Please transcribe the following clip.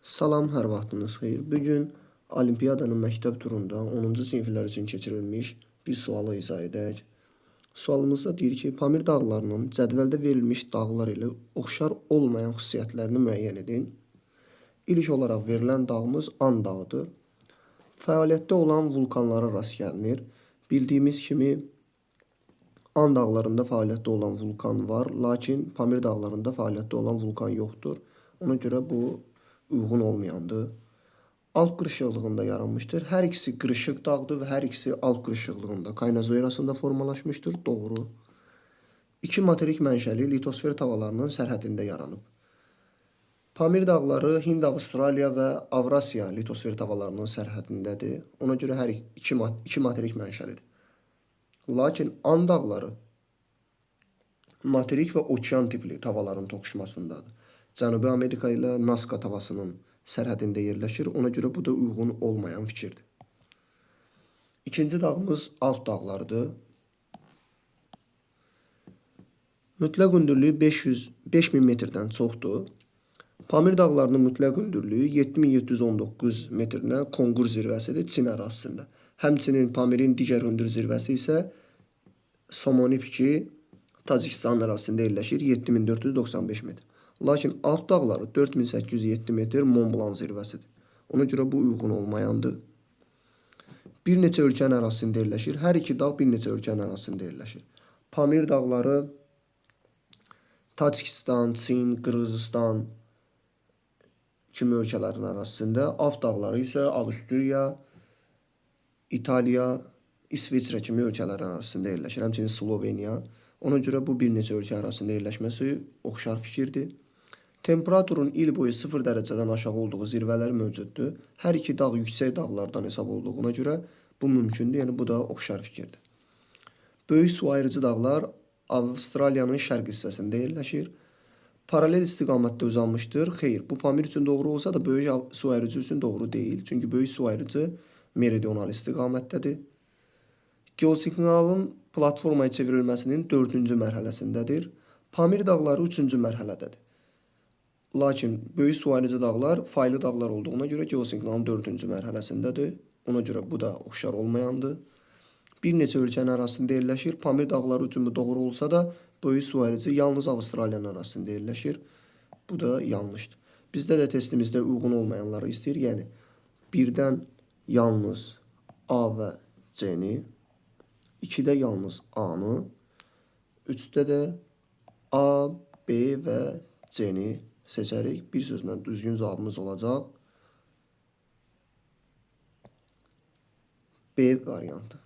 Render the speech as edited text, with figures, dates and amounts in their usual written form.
Salam, hər vaxtınız xeyir. Bugün Olimpiyadanın məktəb turunda 10-cu siniflər üçün keçirilmiş bir sualı izah edək. Sualımızda deyir ki, Pamir dağlarının cədvəldə verilmiş dağlar ilə oxşar olmayan xüsusiyyətlərini müəyyən edin. İlk olaraq verilən dağımız An dağıdır. Fəaliyyətdə olan vulkanlara rast gəlinir. Bildiyimiz kimi An dağlarında fəaliyyətdə olan vulkan var, lakin Pamir dağlarında fəaliyyətdə olan vulkan yoxdur. Ona görə bu uyğun olmayandır. Alp qırışıqlığında yaranmışdır. Hər ikisi qırışıq dağdır və hər ikisi alp qırışıqlığında Kaynazoyerasında formalaşmışdır. Doğru. İki materik mənşəli litosfer tavalarının sərhədində yaranıb. Pamir dağları Hind, Avstraliya və Avrasiya litosfer tavalarının sərhədindədir. Ona görə hər iki materik mənşəlidir. Lakin An dağları materik və okean tipli tavalarının toqquşmasındadır. Cənubi Amerika ilə Nazca tavasının sərhədində yerləşir. Ona görə bu da uyğun olmayan fikirdir. İkinci dağımız Alp dağlarıdır. Mütləq hündürlüyü 5000 metrdən çoxdur. Pamir dağlarının mütləq hündürlüyü 7719 metrinə Konqur zirvəsidir Çin ərazisində. Həmçinin Pamirin digər hündür zirvəsi isə Somonipki Tacikistan ərazisində yerləşir 7495 metr. Lakin Alp dağları 4807 metr Mont Blanc zirvəsidir. Ona görə bu uyğun olmayandır. Bir neçə ölkənin ərazisində yerləşir. Hər iki dağ bir neçə ölkənin ərazisində yerləşir. Pamir dağları Tacikistan, Çin, Qırğızistan kimi ölkələrin ərazisində. Alp dağları isə Avstriya, İtaliya, İsveçrə kimi ölkələrin ərazisində yerləşir. Həmçinin Sloveniya. Ona görə bu bir neçə ölkə arasında yerləşməsi oxşar fikirdir. Temperaturun il boyu 0 dərəcədən aşağı olduğu zirvələr mövcuddur. Hər iki dağ yüksək dağlardan hesab olduğuna görə bu mümkündür. Yəni bu da oxşar fikirdir. Böyük su ayırıcı dağlar Avstraliyanın şərq hissəsində yerləşir. Paralel istiqamətdə uzanmışdır. Xeyr, bu Pamir üçün doğru olsa da böyük su ayırıcı üçün doğru deyil. Çünki böyük su ayırıcı meridional istiqamətdədir. Geosignalın platformaya çevrilməsinin 4-cü mərhələsindədir. Pamir dağları 3-cü mərhələdədir. Lakin böyük su ayırıcı dağlar faylı dağlar olduğuna görə geosignalın 4-cü mərhələsindədir. Ona görə bu da oxşar olmayandır. Bir neçə ölkənin arasında yerləşir. Pamir dağları üçün bu doğru olsa da böyük su ayırıcı yalnız Avstraliyanın arasında yerləşir. Bu da yanlışdır. Bizdə də testimizdə uyğun olmayanları istəyir. Yəni birdən yalnız A və C-ni, 2-də yalnız A-nı, 3-də də A, B və C-ni seçərik. Bir sözlə düzgün cavabımız olacaq B variantı.